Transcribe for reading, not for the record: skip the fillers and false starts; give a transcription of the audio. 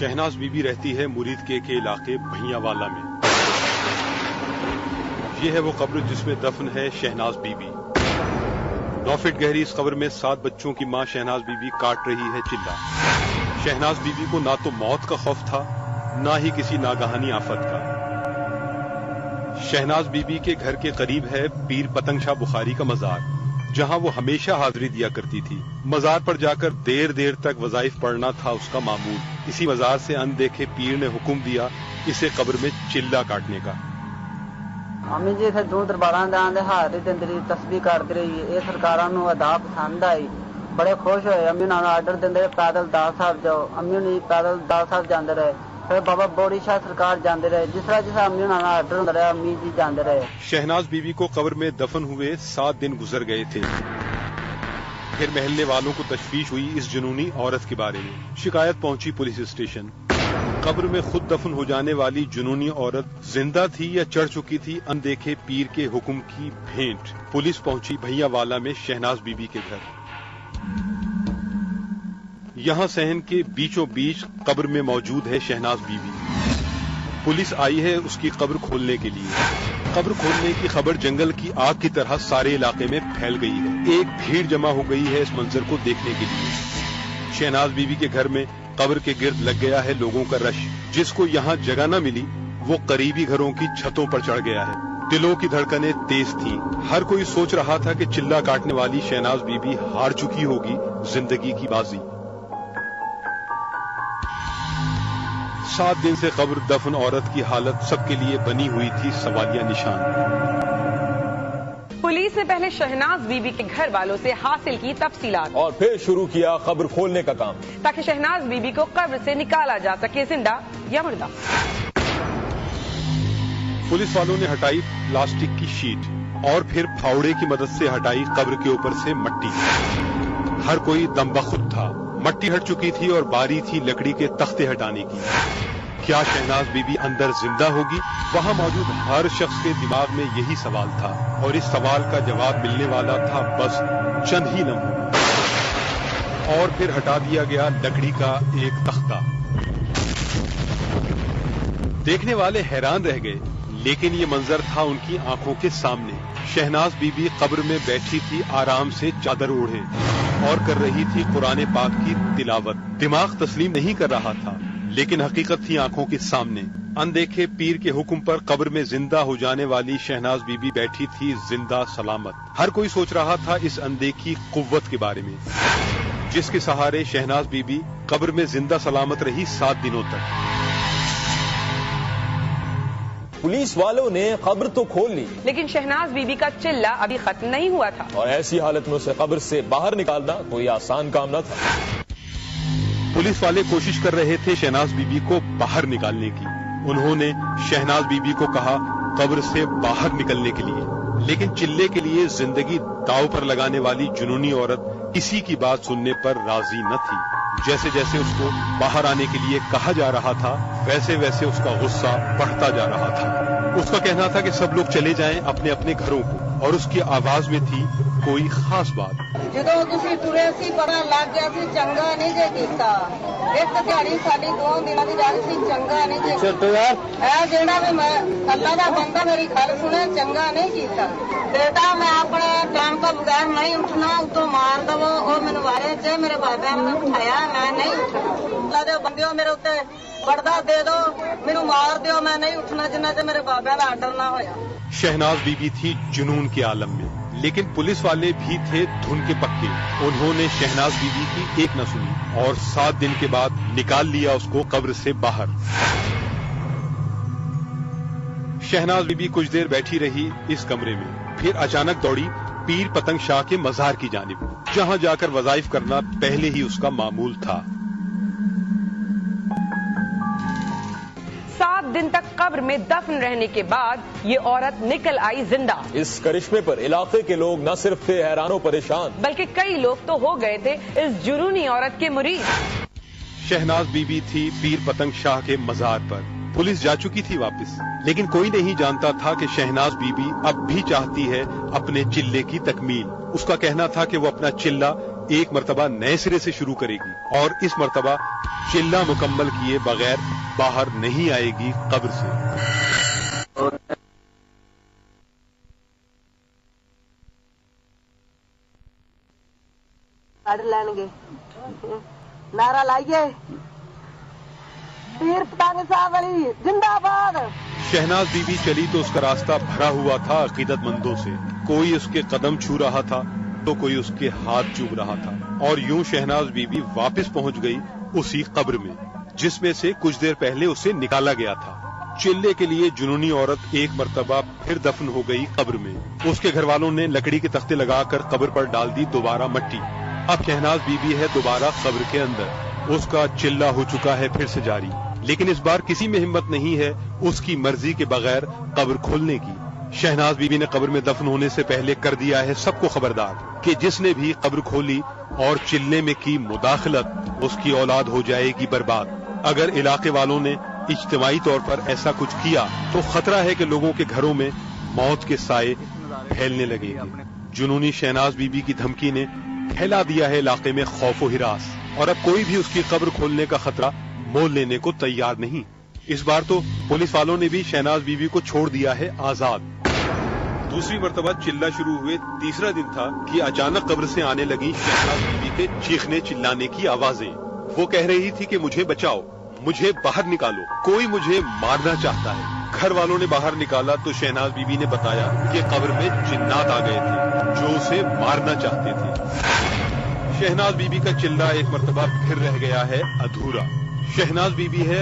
शहनाज बीबी रहती है मुरीद के इलाके भैयावाला में। ये है वो कब्र जिसमें दफन है शहनाज बीबी। 9 फीट गहरी इस कब्र में 7 बच्चों की मां शहनाज बीबी काट रही है चिल्ला। शहनाज बीबी को ना तो मौत का खौफ था, ना ही किसी नागहानी आफत का। शहनाज बीबी के घर के करीब है पीर पतंग शाह बुखारी का मजार, जहां वो हमेशा हाजिरी दिया करती थी। मजार पर जाकर देर देर तक वज़ाइफ पढ़ना था उसका मामूल। इसी मजार से अनदेखे पीर ने हुक्म दिया इसे कब्र में चिल्ला काटने का। अम्मी जी इत्थे दूर दरबारां दे हाजरी दिंदी रही, तस्बीह करदी रही। ये सरकारां नूं अदा पसंद आई, बड़े खुश होए। अम्मी नाल आर्डर दिंदे पैदल दास साहब जाओ, अम्मी नहीं पैदल दास साहब जांदे रहे। फिर बाबा बोड़ी शाह सरकार जांदे रहे, जिस तरह अम्मी नाल आर्डर हुंदा रहा अम्मी जी जांदे रहे। शहनाज बीबी को कब्र में दफन हुए 7 दिन गुजर गए थे। फिर महल्ले वालों को तशवीश हुई इस जुनूनी औरत के बारे में। शिकायत पहुंची पुलिस स्टेशन। कब्र में खुद दफन हो जाने वाली जुनूनी औरत जिंदा थी या चढ़ चुकी थी अनदेखे पीर के हुक्म की भेंट। पुलिस पहुंची भैयावाला में शहनाज बीबी के घर। यहां सहन के बीचों बीच कब्र में मौजूद है शहनाज बीबी। पुलिस आई है उसकी कब्र खोलने के लिए। कब्र खोलने की खबर जंगल की आग की तरह सारे इलाके में फैल गई है। एक भीड़ जमा हो गई है इस मंजर को देखने के लिए। शहनाज बीबी के घर में कब्र के गिर्द लग गया है लोगों का रश। जिसको यहाँ जगह न मिली वो करीबी घरों की छतों पर चढ़ गया है। दिलों की धड़कनें तेज थीं। हर कोई सोच रहा था कि चिल्ला काटने वाली शहनाज बीबी हार चुकी होगी जिंदगी की बाजी। 7 दिन से कब्र दफन औरत की हालत सबके लिए बनी हुई थी सवालिया निशान। पुलिस ने पहले शहनाज बीबी के घर वालों से हासिल की तफसीलात और फिर शुरू किया कब्र खोलने का काम, ताकि शहनाज बीबी को कब्र से निकाला जा सके, जिंदा या मुर्दा। पुलिस वालों ने हटाई प्लास्टिक की शीट और फिर फावड़े की मदद से हटाई कब्र के ऊपर से मट्टी। हर कोई दमबख्त था। मट्टी हट चुकी थी और बारी थी लकड़ी के तख्ते हटाने की। क्या शहनाज बीबी अंदर जिंदा होगी? वहां मौजूद हर शख्स के दिमाग में यही सवाल था और इस सवाल का जवाब मिलने वाला था बस चंद ही लम्हों में। और फिर हटा दिया गया लकड़ी का एक तख्ता। देखने वाले हैरान रह गए, लेकिन ये मंजर था उनकी आंखों के सामने। शहनाज बीबी कब्र में बैठी थी आराम से चादर ओढ़े और कर रही थी कुरान पाक की तिलावत। दिमाग तस्लीम नहीं कर रहा था, लेकिन हकीकत थी आंखों के सामने। अनदेखे पीर के हुक्म पर कब्र में जिंदा हो जाने वाली शहनाज बीबी बैठी थी जिंदा सलामत। हर कोई सोच रहा था इस अनदेखी कुव्वत के बारे में, जिसके सहारे शहनाज बीबी कब्र में जिंदा सलामत रही 7 दिनों तक। पुलिस वालों ने कब्र तो खोल ली, लेकिन शहनाज बीबी का चिल्ला अभी खत्म नहीं हुआ था। और ऐसी हालत में उसे कब्र से बाहर निकालना कोई आसान काम न था। पुलिस वाले कोशिश कर रहे थे शहनाज बीबी को बाहर निकालने की। उन्होंने शहनाज बीबी को कहा कब्र से बाहर निकलने के लिए, लेकिन चिल्ले के लिए जिंदगी दांव पर लगाने वाली जुनूनी औरत किसी की बात सुनने पर राजी न थी। जैसे जैसे उसको बाहर आने के लिए कहा जा रहा था, वैसे वैसे उसका गुस्सा बढ़ता जा रहा था। उसका कहना था कि सब लोग चले जाएं अपने अपने घरों को, और उसकी आवाज में थी कोई खास बात। ਜਦੋਂ ਤੁਸੀਂ ਟੁਰੇ ਸੀ ਪਤਾ ਲੱਗ ਗਿਆ ਸੀ ਚੰਗਾ ਨਹੀਂ ਜੇ ਕੀਤਾ। ਇੱਕ ਦਿਹਾੜੀ ਸਾਡੀ 2 ਦਿਨਾਂ ਦੀ ਗੱਲ ਸੀ, ਚੰਗਾ ਨਹੀਂ ਜੇ ਕੀਤਾ। ਇਹ ਜਿਹੜਾ ਵੀ ਮੈਂ ਅੱਲਾ ਦਾ ਬੰਦਾ ਮੇਰੀ ਗੱਲ ਸੁਣੇ, ਚੰਗਾ ਨਹੀਂ ਕੀਤਾ। ਬੇਟਾ ਮੈਂ ਆਪਣੇ ਟਾਈਮ ਤੋਂ ਬਗੈਰ ਨਹੀਂ ਉੱਠਣਾ, ਉਤੋਂ ਮਾਰ ਦਵੋ ਉਹ ਮੈਨੂੰ ਵਾਰੇ ਚ ਮੇਰੇ ਬਾਬਿਆਂ ਨੇ ਉਠਾਇਆ, ਮੈਂ ਨਹੀਂ ਉੱਠਣਾ। ਅੱਲਾ ਦੇ ਬੰਦਿਓ ਮੇਰੇ ਉੱਤੇ ਪਰਦਾ ਦੇ ਦਿਓ, ਮੈਨੂੰ ਮਾਰ ਦਿਓ, मैं नहीं उठना जिन्ना च मेरे बाबा का आर्डर ना होया। शहनाज बीबी थी जुनून के आलम में, लेकिन पुलिस वाले भी थे धुन के पक्के। उन्होंने शहनाज बीबी की एक न सुनी और 7 दिन के बाद निकाल लिया उसको कब्र से बाहर। शहनाज बीबी कुछ देर बैठी रही इस कमरे में, फिर अचानक दौड़ी पीर पतंग शाह के मजार की जानिब, जहां जाकर वज़ाइफ करना पहले ही उसका मामूल था। 7 दिन तक कब्र में दफन रहने के बाद ये औरत निकल आई जिंदा। इस करिश्मे पर इलाके के लोग न सिर्फ थे हैरान परेशान, बल्कि कई लोग तो हो गए थे इस जुनूनी औरत के मुरीद। शहनाज बीबी थी पीर पतंग शाह के मजार पर। पुलिस जा चुकी थी वापस, लेकिन कोई नहीं जानता था कि शहनाज बीबी अब भी चाहती है अपने चिल्ले की तकमील। उसका कहना था कि वो अपना चिल्ला एक मर्तबा नए सिरे से शुरू करेगी और इस मर्तबा चिल्ला मुकम्मल किए बगैर बाहर नहीं आएगी कब्र से। लेंगे नारा लाइए पीर पताने साहब अली जिंदाबाद। शहनाज बीबी चली तो उसका रास्ता भरा हुआ था अकीदतमंदों से। कोई उसके कदम छू रहा था तो कोई उसके हाथ चूम रहा था और यूं शहनाज बीबी वापस पहुंच गई उसी कब्र में जिसमें से कुछ देर पहले उसे निकाला गया था। चिल्ले के लिए जुनूनी औरत एक मर्तबा फिर दफन हो गई कब्र में। उसके घर वालों ने लकड़ी के तख्ते लगाकर कब्र पर डाल दी दोबारा मट्टी। अब शहनाज बीबी है दोबारा कब्र के अंदर। उसका चिल्ला हो चुका है फिर से जारी, लेकिन इस बार किसी में हिम्मत नहीं है उसकी मर्जी के बगैर कब्र खोलने की। शहनाज बीबी ने कब्र में दफन होने से पहले कर दिया है सबको खबरदार कि जिसने भी कब्र खोली और चिल्ले में की मुदाखलत उसकी औलाद हो जाएगी बर्बाद। अगर इलाके वालों ने इज्तिमाई तौर पर ऐसा कुछ किया तो खतरा है कि लोगों के घरों में मौत के साए फैलने लगेंगे। जुनूनी शहनाज बीबी की धमकी ने फैला दिया है इलाके में खौफ व हिरास और अब कोई भी उसकी कब्र खोलने का खतरा मोल लेने को तैयार नहीं। इस बार तो पुलिस वालों ने भी शहनाज बीबी को छोड़ दिया है आजाद। दूसरी मर्तबा चिल्ला शुरू हुए तीसरा दिन था कि अचानक कब्र से आने लगी शहनाज बीबी के चीखने चिल्लाने की आवाजें। वो कह रही थी कि मुझे बचाओ, मुझे बाहर निकालो, कोई मुझे मारना चाहता है। घर वालों ने बाहर निकाला तो शहनाज बीबी ने बताया कि कब्र में जिन्नात आ गए थे जो उसे मारना चाहते थे। शहनाज बीबी का चिल्ला एक मर्तबा फिर रह गया है अधूरा। शहनाज बीबी है